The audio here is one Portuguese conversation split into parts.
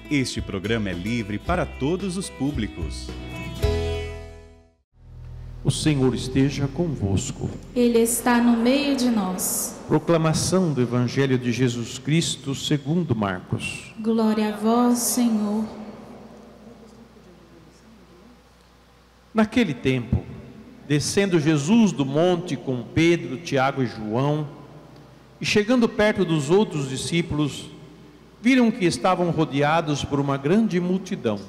Este programa é livre para todos os públicos. O Senhor esteja convosco. Ele está no meio de nós. Proclamação do Evangelho de Jesus Cristo segundo Marcos. Glória a vós, Senhor. Naquele tempo, descendo Jesus do monte com Pedro, Tiago e João, e chegando perto dos outros discípulos, viram que estavam rodeados por uma grande multidão.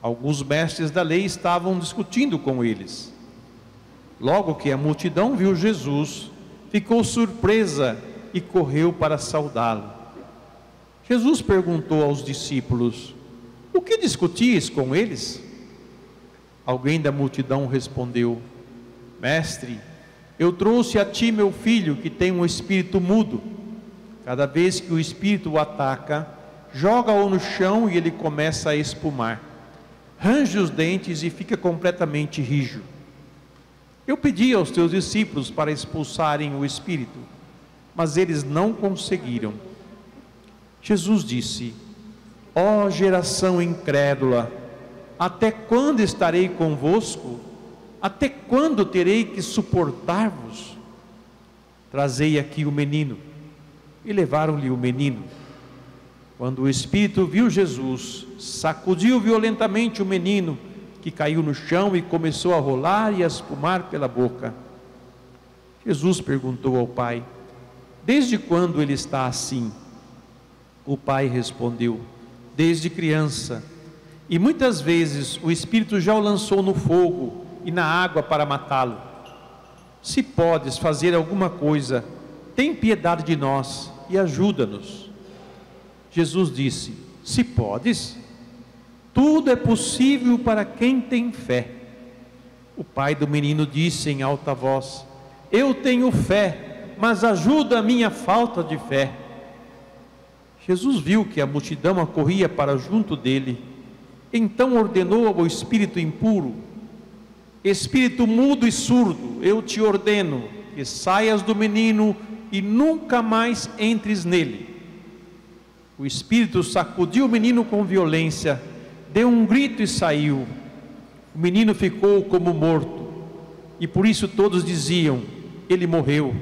Alguns mestres da lei estavam discutindo com eles. Logo que a multidão viu Jesus, ficou surpresa e correu para saudá-lo. Jesus perguntou aos discípulos: o que discutis com eles? Alguém da multidão respondeu: Mestre, eu trouxe a ti meu filho que tem um espírito mudo. Cada vez que o espírito o ataca, joga-o no chão e ele começa a espumar. Range os dentes e fica completamente rijo. Eu pedi aos teus discípulos para expulsarem o espírito, mas eles não conseguiram. Jesus disse: ó geração incrédula, até quando estarei convosco? Até quando terei que suportar-vos? Trazei aqui o menino. E levaram-lhe o menino. Quando o espírito viu Jesus, sacudiu violentamente o menino, que caiu no chão e começou a rolar e a espumar pela boca. Jesus perguntou ao pai: desde quando ele está assim? O pai respondeu: desde criança, e muitas vezes o espírito já o lançou no fogo e na água para matá-lo. Se podes fazer alguma coisa, tem piedade de nós e ajuda-nos. Jesus disse: se podes, tudo é possível para quem tem fé. O pai do menino disse em alta voz: eu tenho fé, mas ajuda a minha falta de fé. Jesus viu que a multidão acorria para junto dele, então ordenou ao espírito impuro: espírito mudo e surdo, eu te ordeno que saias do menino e nunca mais entres nele. O espírito sacudiu o menino com violência, deu um grito e saiu. O menino ficou como morto, e por isso todos diziam: ele morreu.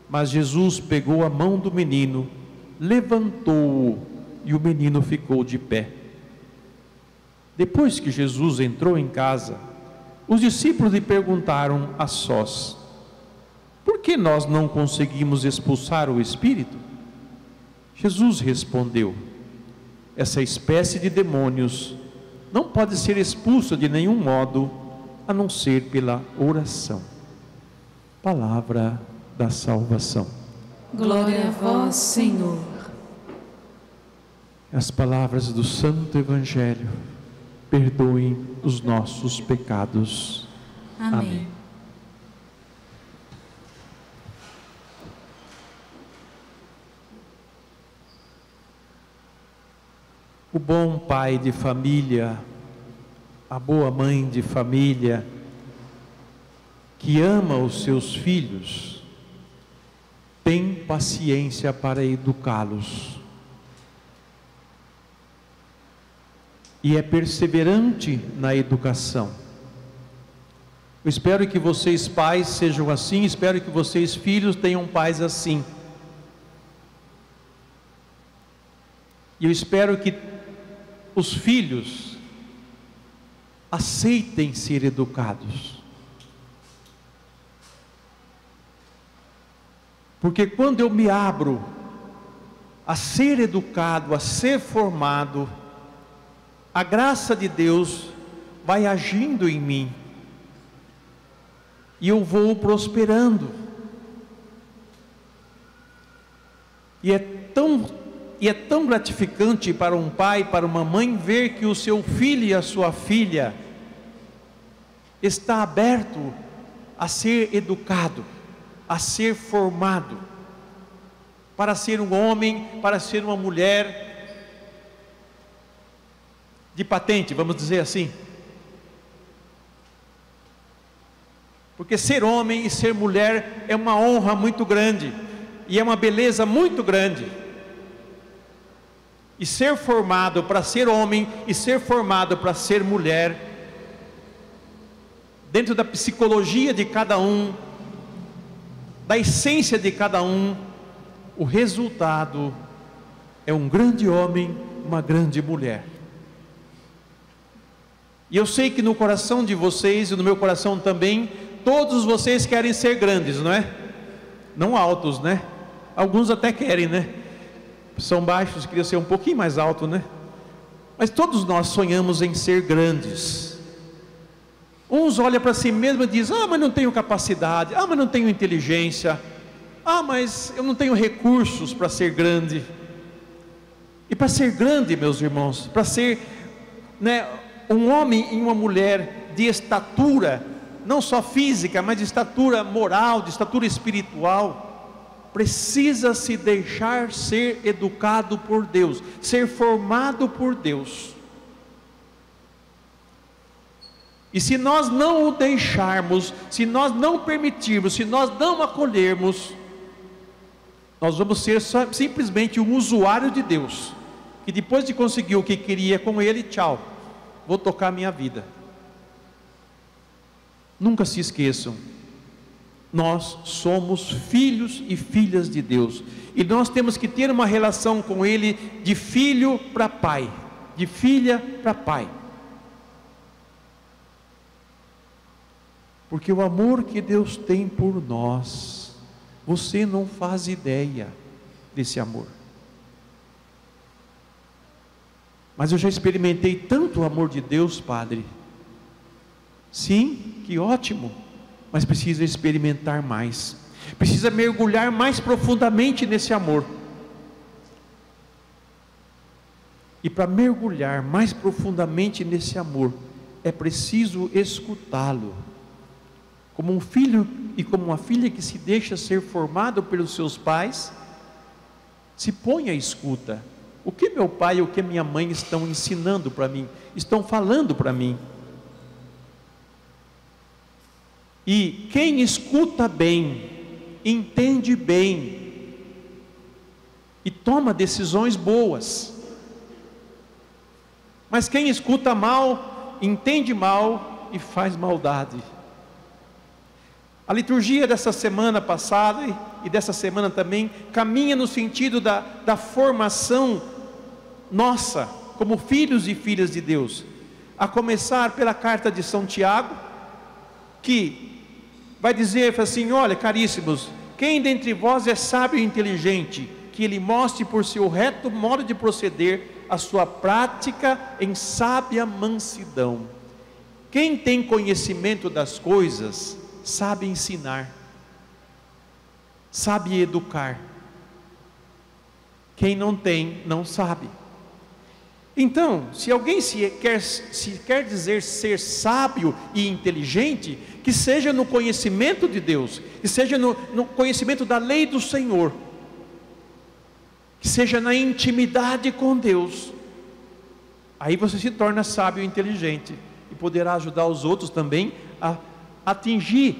Mas Jesus pegou a mão do menino, levantou-o, e o menino ficou de pé. Depois que Jesus entrou em casa, os discípulos lhe perguntaram a sós: por que nós não conseguimos expulsar o espírito? Jesus respondeu: essa espécie de demônios não pode ser expulsa de nenhum modo, a não ser pela oração. Palavra da salvação. Glória a vós, Senhor. As palavras do Santo Evangelho perdoem os nossos pecados. Amém. Amém. O bom pai de família, a boa mãe de família, que ama os seus filhos, tem paciência para educá-los. E é perseverante na educação. Eu espero que vocês pais sejam assim, espero que vocês filhos tenham pais assim. E eu espero que os filhos aceitem ser educados. Porque quando eu me abro a ser educado, a ser formado, a graça de Deus vai agindo em mim, e eu vou prosperando. E é tão gratificante para um pai, para uma mãe, ver que o seu filho e a sua filha está aberto a ser educado, a ser formado, para ser um homem, para ser uma mulher de patente, vamos dizer assim. Porque ser homem e ser mulher é uma honra muito grande. E é uma beleza muito grande. E ser formado para ser homem e ser formado para ser mulher, dentro da psicologia de cada um, da essência de cada um, o resultado é um grande homem, uma grande mulher. E eu sei que no coração de vocês e no meu coração também, todos vocês querem ser grandes, não é? Não altos, né? Alguns até querem, né? São baixos, queriam ser um pouquinho mais alto, né? Mas todos nós sonhamos em ser grandes. Uns olham para si mesmo e dizem: ah, mas não tenho capacidade, ah, mas não tenho inteligência, ah, mas eu não tenho recursos para ser grande. E para ser grande, meus irmãos, para ser, né, um homem e uma mulher de estatura, não só física, mas de estatura moral, de estatura espiritual, precisa se deixar ser educado por Deus, ser formado por Deus. E se nós não o deixarmos, se nós não permitirmos, se nós não acolhermos, nós vamos ser simplesmente um usuário de Deus, que depois de conseguir o que queria com Ele, tchau, vou tocar a minha vida. Nunca se esqueçam, nós somos filhos e filhas de Deus, e nós temos que ter uma relação com Ele de filho para pai, de filha para pai, porque o amor que Deus tem por nós, você não faz ideia desse amor. Mas eu já experimentei tanto o amor de Deus, Padre. Sim, que ótimo, mas precisa experimentar mais, precisa mergulhar mais profundamente nesse amor. E para mergulhar mais profundamente nesse amor, é preciso escutá-lo, como um filho e como uma filha que se deixa ser formado pelos seus pais, se põe à escuta. O que meu pai e o que minha mãe estão ensinando para mim, estão falando para mim. E quem escuta bem, entende bem e toma decisões boas. Mas quem escuta mal, entende mal e faz maldade. A liturgia dessa semana passada e dessa semana também caminha no sentido da formação nossa como filhos e filhas de Deus, a começar pela carta de São Tiago, que vai dizer assim: olha, caríssimos, quem dentre vós é sábio e inteligente, que ele mostre por seu reto modo de proceder a sua prática em sábia mansidão. Quem tem conhecimento das coisas sabe ensinar, sabe educar. Quem não tem, não sabe. Então, se alguém se quer dizer ser sábio e inteligente, que seja no conhecimento de Deus, que seja no conhecimento da lei do Senhor, que seja na intimidade com Deus. Aí você se torna sábio e inteligente, e poderá ajudar os outros também a atingir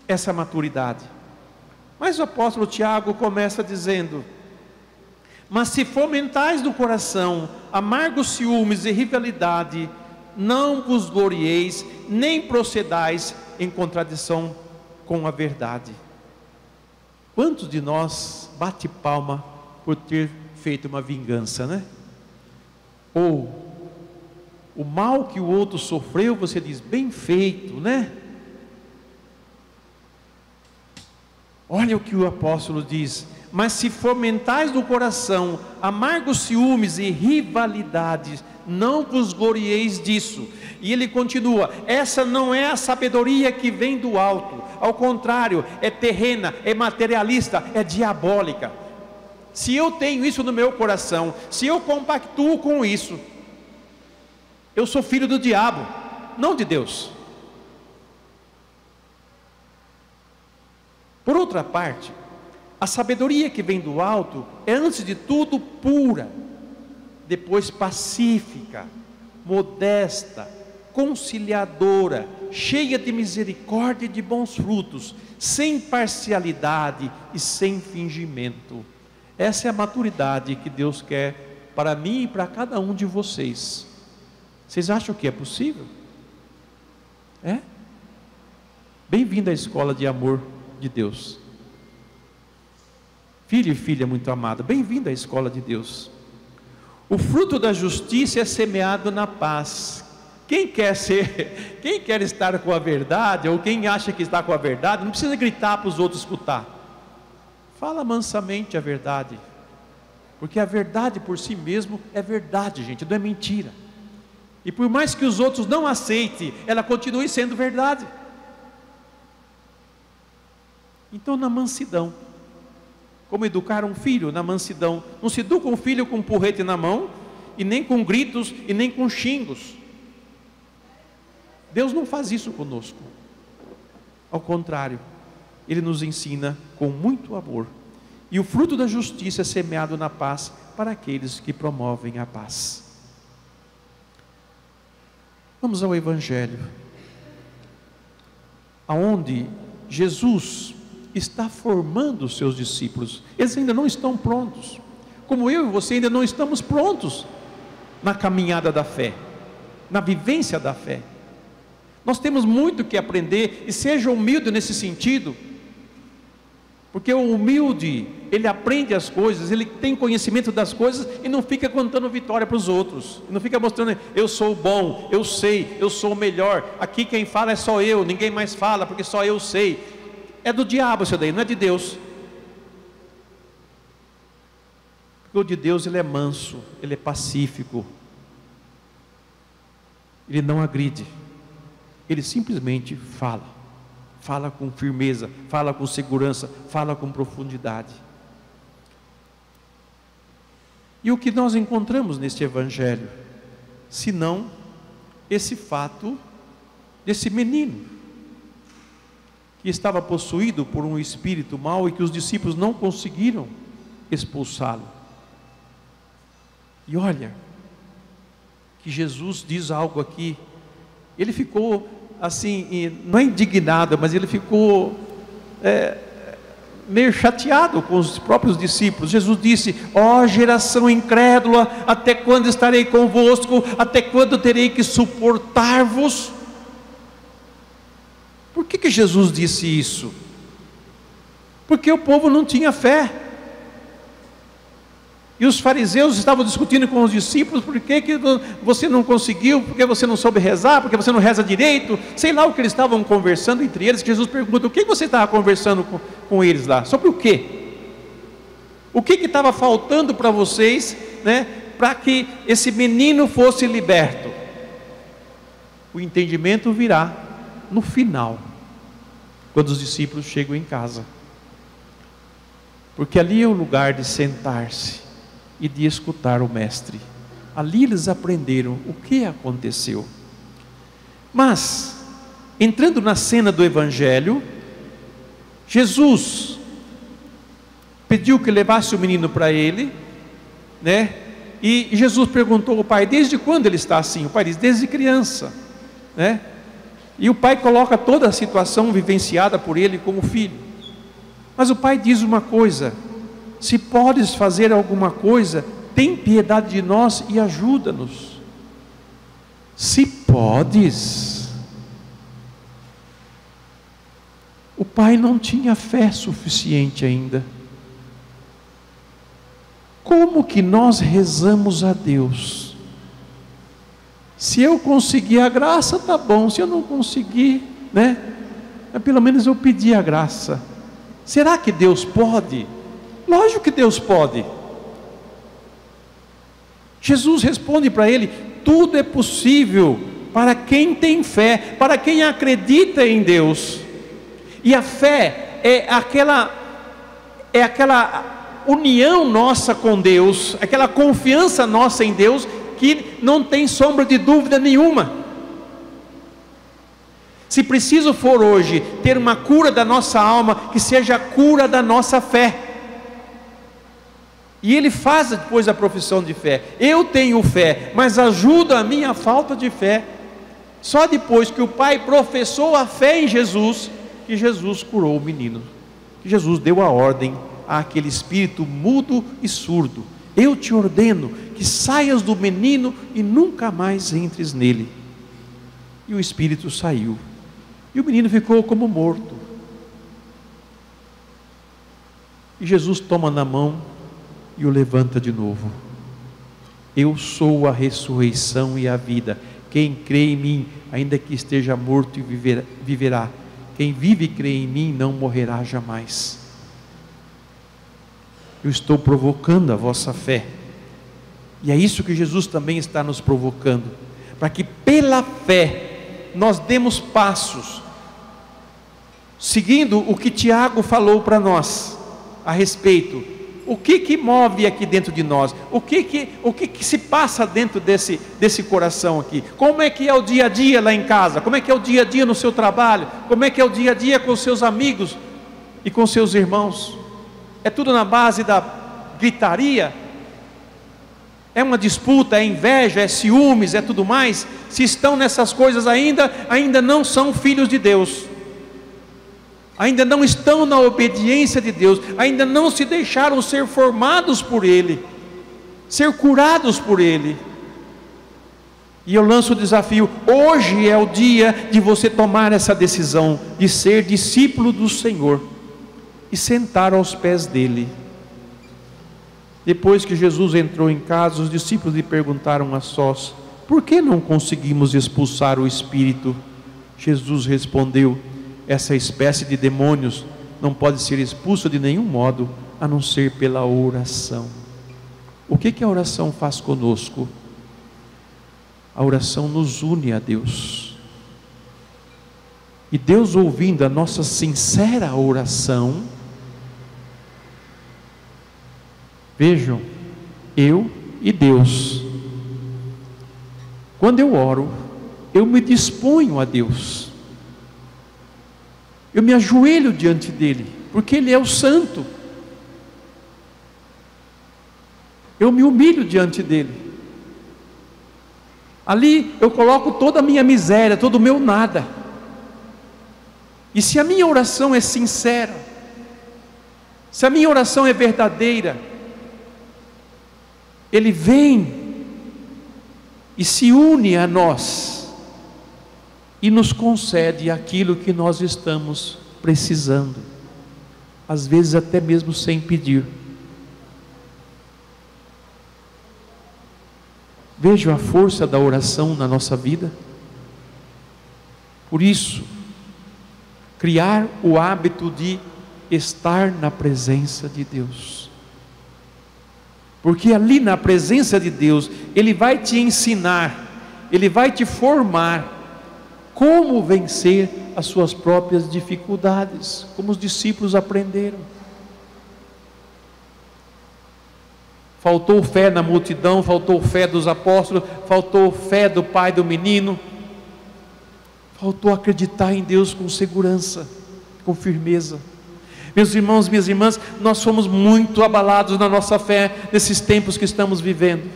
essa maturidade. Mas o apóstolo Tiago começa dizendo: mas se fomentais no coração amargos ciúmes e rivalidade, não vos glorieis, nem procedais em contradição com a verdade. Quantos de nós bate palma por ter feito uma vingança, né? Ou o mal que o outro sofreu, você diz: bem feito, né? Olha o que o apóstolo diz: mas se fomentais no coração amargos ciúmes e rivalidades, não vos glorieis disso. E ele continua: essa não é a sabedoria que vem do alto, ao contrário, é terrena, é materialista, é diabólica. Se eu tenho isso no meu coração, se eu compactuo com isso, eu sou filho do diabo, não de Deus. Por outra parte, a sabedoria que vem do alto é antes de tudo pura, depois pacífica, modesta, conciliadora, cheia de misericórdia e de bons frutos, sem parcialidade e sem fingimento. Essa é a maturidade que Deus quer para mim e para cada um de vocês. Vocês acham que é possível? É? Bem-vindo à escola de amor de Deus. Filho e filha muito amado, bem-vindo à escola de Deus. O fruto da justiça é semeado na paz. Quem quer estar com a verdade, ou quem acha que está com a verdade, não precisa gritar para os outros escutar. Fala mansamente a verdade, porque a verdade por si mesmo é verdade, gente, não é mentira. E por mais que os outros não aceitem, ela continue sendo verdade. Então, na mansidão, como educar um filho na mansidão, não se educa um filho com um porrete na mão, e nem com gritos, e nem com xingos. Deus não faz isso conosco. Ao contrário, Ele nos ensina com muito amor. E o fruto da justiça é semeado na paz para aqueles que promovem a paz. Vamos ao Evangelho, aonde Jesus está formando os seus discípulos. Eles ainda não estão prontos, como eu e você ainda não estamos prontos na caminhada da fé, na vivência da fé. Nós temos muito que aprender, e seja humilde nesse sentido, porque o humilde, ele aprende as coisas, ele tem conhecimento das coisas, e não fica contando vitória para os outros, não fica mostrando, eu sou bom, eu sei, eu sou o melhor, aqui quem fala é só eu, ninguém mais fala, porque só eu sei. É do diabo isso daí, não é de Deus. Porque o de Deus, ele é manso, ele é pacífico, ele não agride. Ele simplesmente fala com firmeza, fala com segurança, fala com profundidade. E o que nós encontramos neste Evangelho, senão esse fato desse menino, que estava possuído por um espírito mau e que os discípulos não conseguiram expulsá-lo. E olha, que Jesus diz algo aqui, ele ficou assim, não é indignado, mas ele ficou meio chateado com os próprios discípulos. Jesus disse: ó geração incrédula, até quando estarei convosco? Até quando terei que suportar-vos? Por que Jesus disse isso? Porque o povo não tinha fé. E os fariseus estavam discutindo com os discípulos: por que você não conseguiu? Porque você não soube rezar? Porque você não reza direito? Sei lá o que eles estavam conversando entre eles. Que Jesus pergunta: o que você estava conversando com eles lá? Sobre o quê? O que estava faltando para vocês, né, para que esse menino fosse liberto? O entendimento virá no final, quando os discípulos chegam em casa, porque ali é o lugar de sentar-se e de escutar o mestre. Ali eles aprenderam o que aconteceu. Mas, entrando na cena do Evangelho, Jesus pediu que levasse o menino para ele, né? E Jesus perguntou ao pai: desde quando ele está assim? O pai diz: desde criança, né? E o pai coloca toda a situação vivenciada por ele como filho. Mas o pai diz uma coisa: se podes fazer alguma coisa, tem piedade de nós e ajuda-nos. Se podes. O pai não tinha fé suficiente ainda. Como que nós rezamos a Deus? Se eu conseguir a graça, tá bom. Se eu não conseguir, né? Mas pelo menos eu pedi a graça. Será que Deus pode? Lógico que Deus pode. Jesus responde para ele: tudo é possível para quem tem fé, para quem acredita em Deus. E a fé é aquela união nossa com Deus, aquela confiança nossa em Deus, que não tem sombra de dúvida nenhuma. Se preciso for hoje ter uma cura da nossa alma, que seja a cura da nossa fé. E ele faz depois a profissão de fé: eu tenho fé, mas ajuda a minha falta de fé. Só depois que o pai professou a fé em Jesus, que Jesus curou o menino, que Jesus deu a ordem àquele espírito mudo e surdo: eu te ordeno que saias do menino e nunca mais entres nele. E o espírito saiu, e o menino ficou como morto. E Jesus toma na mão e o levanta de novo. Eu sou a ressurreição e a vida. Quem crê em mim, ainda que esteja morto, viverá. Quem vive e crê em mim não morrerá jamais. Eu estou provocando a vossa fé. E é isso que Jesus também está nos provocando, para que pela fé nós demos passos, seguindo o que Tiago falou para nós a respeito. O que move aqui dentro de nós? O que se passa dentro desse coração aqui? Como é que é o dia a dia lá em casa? Como é que é o dia a dia no seu trabalho? Como é que é o dia a dia com os seus amigos e com seus irmãos? É tudo na base da gritaria? É uma disputa, é inveja, é ciúmes, é tudo mais? Se estão nessas coisas ainda não são filhos de Deus, ainda não estão na obediência de Deus, ainda não se deixaram ser formados por Ele, ser curados por Ele. E eu lanço o desafio: hoje é o dia de você tomar essa decisão de ser discípulo do Senhor e sentar aos pés dele. Depois que Jesus entrou em casa, os discípulos lhe perguntaram a sós: por que não conseguimos expulsar o espírito? Jesus respondeu: essa espécie de demônios não pode ser expulsa de nenhum modo, a não ser pela oração. O que a oração faz conosco? A oração nos une a Deus. E Deus, ouvindo a nossa sincera oração, vejam, eu e Deus, quando eu oro, eu me disponho a Deus, eu me ajoelho diante dele, porque ele é o santo. Eu me humilho diante dele. Ali eu coloco toda a minha miséria, todo o meu nada. E se a minha oração é sincera, se a minha oração é verdadeira, ele vem e se une a nós e nos concede aquilo que nós estamos precisando, às vezes até mesmo sem pedir. Vejam a força da oração na nossa vida. Por isso, criar o hábito de estar na presença de Deus, porque ali na presença de Deus, Ele vai te ensinar, Ele vai te formar como vencer as suas próprias dificuldades, como os discípulos aprenderam. Faltou fé na multidão, faltou fé dos apóstolos, faltou fé do pai do menino, faltou acreditar em Deus com segurança, com firmeza. Meus irmãos, minhas irmãs, nós somos muito abalados na nossa fé nesses tempos que estamos vivendo,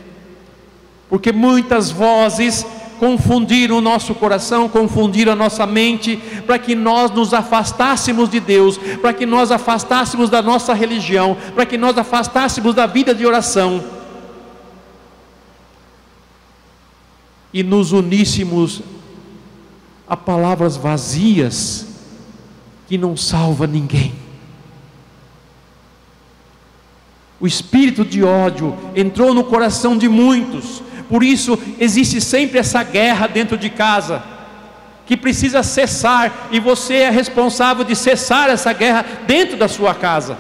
porque muitas vozes confundiram o nosso coração, confundiram a nossa mente, para que nós nos afastássemos de Deus, para que nós afastássemos da nossa religião, para que nós afastássemos da vida de oração, e nos uníssemos a palavras vazias, que não salva ninguém. O espírito de ódio entrou no coração de muitos. Por isso existe sempre essa guerra dentro de casa, que precisa cessar, e você é responsável de cessar essa guerra dentro da sua casa,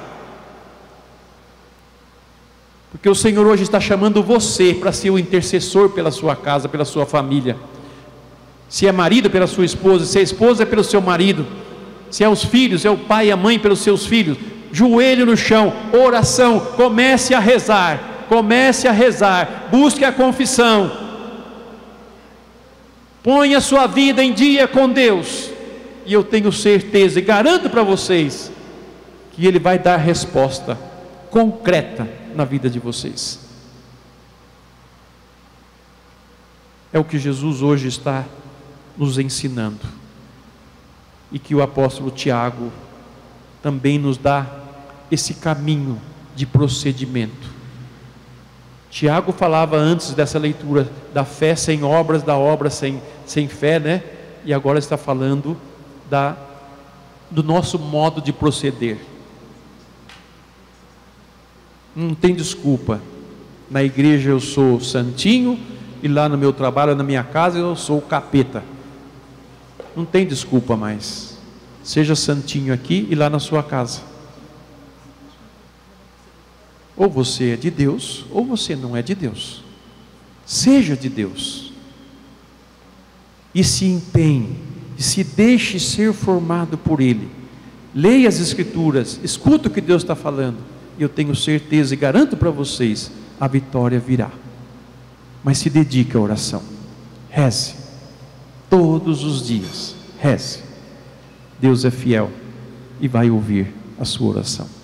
porque o Senhor hoje está chamando você para ser o intercessor pela sua casa, pela sua família. Se é marido, pela sua esposa; se é esposa, é pelo seu marido; se é os filhos, é o pai e a mãe pelos seus filhos. Joelho no chão, oração, comece a rezar, busque a confissão, ponha a sua vida em dia com Deus, e eu tenho certeza e garanto para vocês, que Ele vai dar resposta concreta na vida de vocês. É o que Jesus hoje está nos ensinando. E que o apóstolo Tiago também nos dá esse caminho de procedimento. Tiago falava antes dessa leitura da fé sem obras, da obra sem fé, né? E agora está falando do nosso modo de proceder. Não tem desculpa. Na igreja eu sou santinho e lá no meu trabalho, na minha casa, eu sou o capeta. Não tem desculpa mais. Seja santinho aqui e lá na sua casa. Ou você é de Deus, ou você não é de Deus. Seja de Deus. E se empenhe, e se deixe ser formado por Ele. Leia as Escrituras, escuta o que Deus está falando. E eu tenho certeza e garanto para vocês, a vitória virá. Mas se dedique à oração. Reze. Todos os dias. Reze. Deus é fiel e vai ouvir a sua oração.